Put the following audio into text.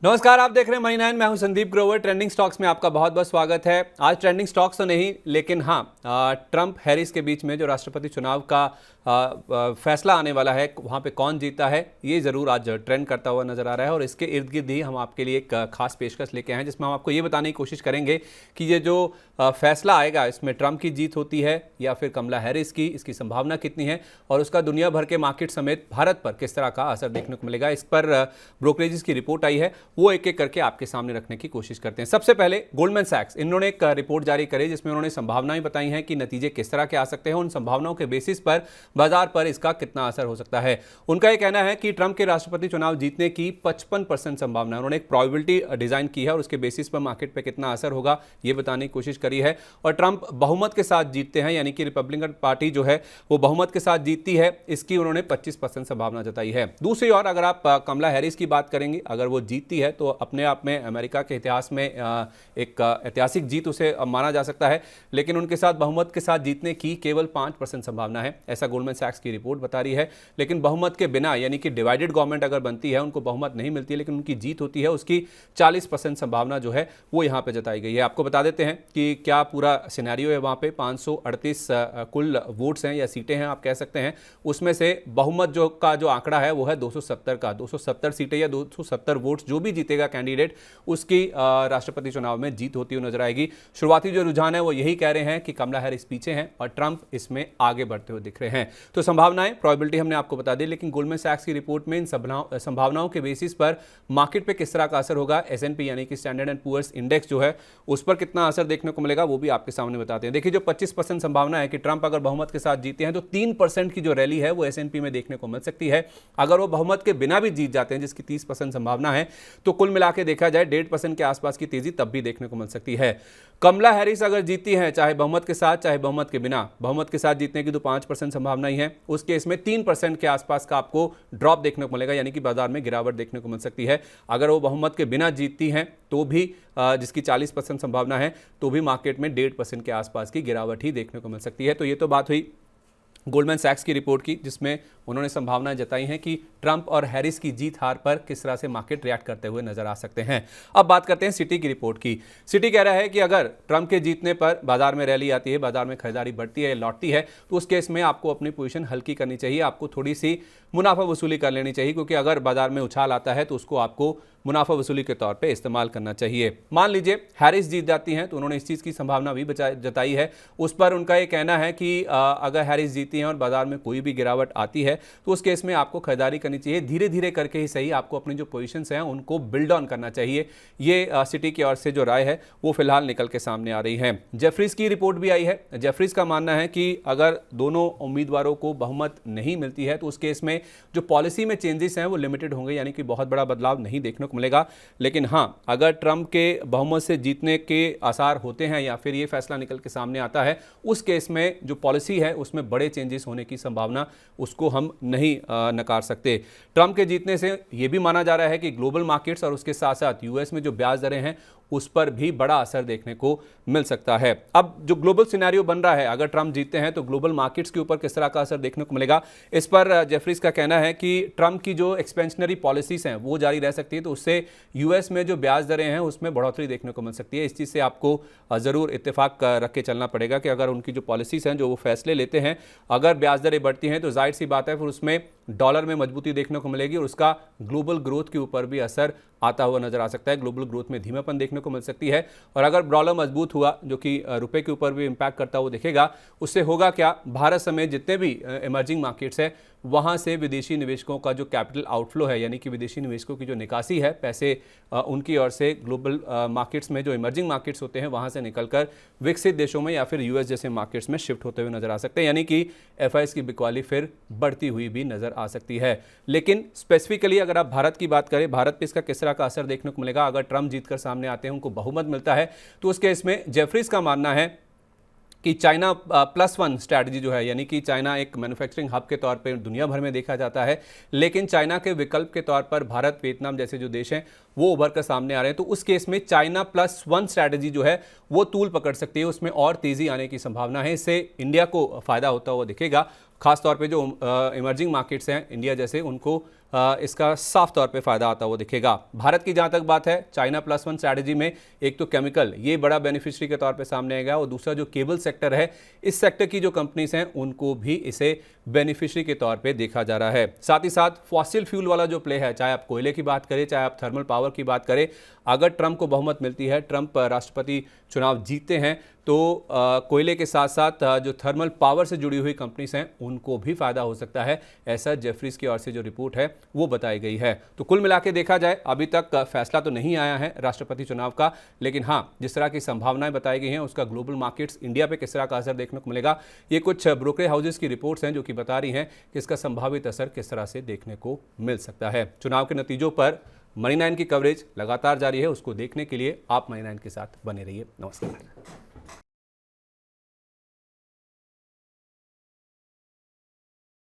नमस्कार, आप देख रहे हैं मनी 9। मैं हूं संदीप ग्रोवर। ट्रेंडिंग स्टॉक्स में आपका बहुत बहुत स्वागत है। आज ट्रेंडिंग स्टॉक्स तो नहीं, लेकिन हाँ, ट्रंप हैरिस के बीच में जो राष्ट्रपति चुनाव का फैसला आने वाला है, वहाँ पे कौन जीता है, ये ज़रूर आज ट्रेंड करता हुआ नजर आ रहा है। और इसके इर्द गिर्द ही हम आपके लिए एक खास पेशकश लेके आए हैं, जिसमें हम आपको ये बताने की कोशिश करेंगे कि ये जो फैसला आएगा, इसमें ट्रंप की जीत होती है या फिर कमला हैरिस की, इसकी संभावना कितनी है और उसका दुनिया भर के मार्केट समेत भारत पर किस तरह का असर देखने को मिलेगा। इस पर ब्रोकरेजेस की रिपोर्ट आई है, वो एक एक करके आपके सामने रखने की कोशिश करते हैं। सबसे पहले गोल्डमैन सैक्स, इन्होंने एक रिपोर्ट जारी करी जिसमें उन्होंने संभावनाएं बताई हैं कि नतीजे किस तरह के आ सकते हैं। उन संभावनाओं के बेसिस पर बाजार पर इसका कितना असर हो सकता है। उनका यह कहना है कि ट्रंप के राष्ट्रपति चुनाव जीतने की 55% संभावना है। उन्होंने एक प्रोबेबिलिटी डिजाइन की है और उसके बेसिस पर मार्केट पर कितना असर होगा यह बताने की कोशिश करी है। और ट्रंप बहुमत के साथ जीतते हैं, यानी कि रिपब्लिकन पार्टी जो है वो बहुमत के साथ जीतती है, इसकी उन्होंने 25% संभावना जताई है। दूसरी ओर अगर आप कमला हैरिस की बात करेंगे, अगर वो जीतती है तो अपने आप में अमेरिका के इतिहास में एक ऐतिहासिक जीत उसे माना जा सकता है। लेकिन उनके साथ बहुमत के साथ जीतने की केवल 5% संभावना है, ऐसा गोल्डमैन सैक्स की रिपोर्ट बता रही है। लेकिन बहुमत के बिना, यानी कि डिवाइडेड गवर्नमेंट अगर बनती है, उनको बहुमत नहीं मिलती है लेकिन उनकी जीत होती है, उसकी 40% संभावना जो है वो यहाँ पे जताई गई है। आपको बता देते हैं कि क्या पूरा सिनेरियो है। वहाँ पे 538 कुल वोट्स हैं या सीटें हैं आप कह सकते हैं, उसमें से बहुमत जो आंकड़ा है वो है 270 का। 270 सीटें या 270 वोट्स जो भी जीतेगा कैंडिडेट, उसकी राष्ट्रपति चुनाव में जीत होती हुई नजर आएगी। शुरुआती जो रुझान है वो यही कह रहे हैं कि कमला हैरिस पीछे हैं और ट्रंप इसमें आगे बढ़ते हुए दिख रहे हैं। तो संभावनाएं, प्रोबेबिलिटी हमने आपको बता दी, लेकिन गोल्डमैन सैक्स की रिपोर्ट में इन संभावनाओं के बेसिस पर मार्केट पे किस तरह का असर होगा, S&P यानी कि स्टैंडर्ड एंड पुअर्स इंडेक्स जो है उस पर कितना असर देखने को मिलेगा, वो भी आपके सामने बताते हैं। देखिए, जो 25% संभावना है कि ट्रंप अगर बहुमत के साथ जीते हैं तो 3% की जो रैली है वो S&P में देखने को मिल सकती है। अगर वो बहुमत के बिना भी जीत जाते हैं, जिसकी 30% संभावना है, तो कुल मिला के देखा जाए 1.5% के आसपास की तेजी तब भी देखने को मिल सकती है। कमला हैरिस अगर जीतती हैं, चाहे बहुमत के साथ चाहे बहुमत के बिना, बहुमत के साथ जीतने की तो 5% संभावना ही है, उस केस में 3% के आसपास का आपको ड्रॉप देखने को मिलेगा, यानी कि बाजार में गिरावट देखने को मिल सकती है। अगर वो बहुमत के बिना जीतती हैं तो भी जिसकी 40% संभावना है, तो भी मार्केट में 1.5% के आसपास की गिरावट ही देखने को मिल सकती है। तो ये तो बात हुई गोल्डमैन सैक्स की रिपोर्ट की, जिसमें उन्होंने संभावनाएं जताई हैं कि ट्रंप और हैरिस की जीत हार पर किस तरह से मार्केट रिएक्ट करते हुए नजर आ सकते हैं। अब बात करते हैं सिटी की रिपोर्ट की। सिटी कह रहा है कि अगर ट्रंप के जीतने पर बाजार में रैली आती है, बाजार में खरीदारी बढ़ती है, लौटती है, तो उस केस में आपको अपनी पोजीशन हल्की करनी चाहिए, आपको थोड़ी सी मुनाफा वसूली कर लेनी चाहिए, क्योंकि अगर बाजार में उछाल आता है तो उसको आपको मुनाफा वसूली के तौर पे इस्तेमाल करना चाहिए। मान लीजिए हैरिस जीत जाती हैं, तो उन्होंने इस चीज़ की संभावना भी जताई है। उस पर उनका ये कहना है कि अगर हैरिस जीती हैं और बाजार में कोई भी गिरावट आती है तो उस केस में आपको खरीदारी करनी चाहिए, धीरे धीरे करके ही सही, आपको अपनी जो पोजीशंस हैं उनको बिल्ड ऑन करना चाहिए। ये सिटी की ओर से जो राय है वो फिलहाल निकल के सामने आ रही है। जेफरीज की रिपोर्ट भी आई है। जेफरीज का मानना है कि अगर दोनों उम्मीदवारों को बहुमत नहीं मिलती है तो उस केस में जो पॉलिसी में चेंजेस हैं वो लिमिटेड होंगे, यानी कि बहुत बड़ा बदलाव नहीं देखने को मिलेगा। लेकिन हाँ, अगर ट्रंप के बहुमत से जीतने के आसार होते हैं या फिर ये फैसला निकल के सामने आता है, उस केस में जो पॉलिसी है उसमें बड़े चेंजेस होने की संभावना, उसको हम नहीं नकार सकते। ट्रंप के जीतने से यह भी माना जा रहा है कि ग्लोबल मार्केट्स और उसके साथ साथ यूएस में जो ब्याज दरें हैं उस पर भी बड़ा असर देखने को मिल सकता है। अब जो ग्लोबल सिनेरियो बन रहा है, अगर ट्रंप जीतते हैं तो ग्लोबल मार्केट्स के ऊपर किस तरह का असर देखने को मिलेगा, इस पर जेफरीज का कहना है कि ट्रंप की जो एक्सपेंशनरी पॉलिसीज हैं वो जारी रह सकती है, तो उससे यूएस में जो ब्याज दरें हैं उसमें बढ़ोतरी देखने को मिल सकती है। इस चीज़ से आपको ज़रूर इत्तेफाक रख के चलना पड़ेगा कि अगर उनकी जो पॉलिसीज हैं, जो वो फैसले लेते हैं, अगर ब्याज दरें बढ़ती हैं तो जाहिर सी बात है फिर उसमें डॉलर में मजबूती देखने को मिलेगी और उसका ग्लोबल ग्रोथ के ऊपर भी असर आता हुआ नजर आ सकता है। ग्लोबल ग्रोथ में धीमापन देखने को मिल सकती है। और अगर डॉलर मजबूत हुआ, जो कि रुपए के ऊपर भी इंपैक्ट करता हुआ दिखेगा, उससे होगा क्या, भारत समेत जितने भी इमर्जिंग मार्केट्स है वहाँ से विदेशी निवेशकों का जो कैपिटल आउटफ्लो है, यानी कि विदेशी निवेशकों की जो निकासी है, पैसे उनकी ओर से ग्लोबल मार्केट्स में, जो इमर्जिंग मार्केट्स होते हैं वहाँ से निकलकर विकसित देशों में या फिर यूएस जैसे मार्केट्स में शिफ्ट होते हुए नजर आ सकते हैं, यानी कि एफआईएस की बिकवाली फिर बढ़ती हुई भी नजर आ सकती है। लेकिन स्पेसिफिकली अगर आप भारत की बात करें, भारत पे इसका किस तरह का असर देखने को मिलेगा, अगर ट्रंप जीतकर सामने आते हैं, उनको बहुमत मिलता है, तो उस केस में जेफरीज का मानना है कि चाइना +1 स्ट्रैटेजी जो है, यानी कि चाइना एक मैन्युफैक्चरिंग हब के तौर पे दुनिया भर में देखा जाता है, लेकिन चाइना के विकल्प के तौर पर भारत, वियतनाम जैसे जो देश हैं वो उभर कर सामने आ रहे हैं। तो उस केस में चाइना +1 स्ट्रैटेजी जो है वो तूल पकड़ सकती है, उसमें और तेजी आने की संभावना है। इससे इंडिया को फायदा होता हुआ दिखेगा, खासतौर पे जो इमर्जिंग मार्केट्स हैं इंडिया जैसे, उनको इसका साफ तौर पे फायदा आता हुआ दिखेगा। भारत की जहां तक बात है, चाइना प्लस वन स्ट्रैटेजी में एक तो केमिकल ये बड़ा बेनिफिशियरी के तौर पे सामने आएगा, और दूसरा जो केबल सेक्टर है, इस सेक्टर की जो कंपनीज हैं उनको भी इसे बेनिफिशियरी के तौर पे देखा जा रहा है। साथ ही साथ फॉसिल फ्यूल वाला जो प्ले है, चाहे आप कोयले की बात करें, चाहे आप थर्मल पावर की बात करें, अगर ट्रंप को बहुमत मिलती है, ट्रंप राष्ट्रपति चुनाव जीतते हैं, तो कोयले के साथ साथ जो थर्मल पावर से जुड़ी हुई कंपनीज हैं उनको भी फायदा हो सकता है, ऐसा जेफरीज की ओर से जो रिपोर्ट है वो बताई गई है। तो कुल मिला के देखा जाए, अभी तक फैसला तो नहीं आया है राष्ट्रपति चुनाव का, लेकिन हाँ, जिस तरह की संभावनाएं बताई गई हैं उसका ग्लोबल मार्केट्स इंडिया पे किस तरह का असर देखने को मिलेगा, ये कुछ ब्रोकरेज हाउसेस की रिपोर्ट्स हैं जो कि बता रही हैं कि इसका संभावित असर किस तरह से देखने को मिल सकता है। चुनाव के नतीजों पर मनी 9 की कवरेज लगातार जारी है, उसको देखने के लिए आप मनी 9 के साथ बने रहिए। नमस्कार।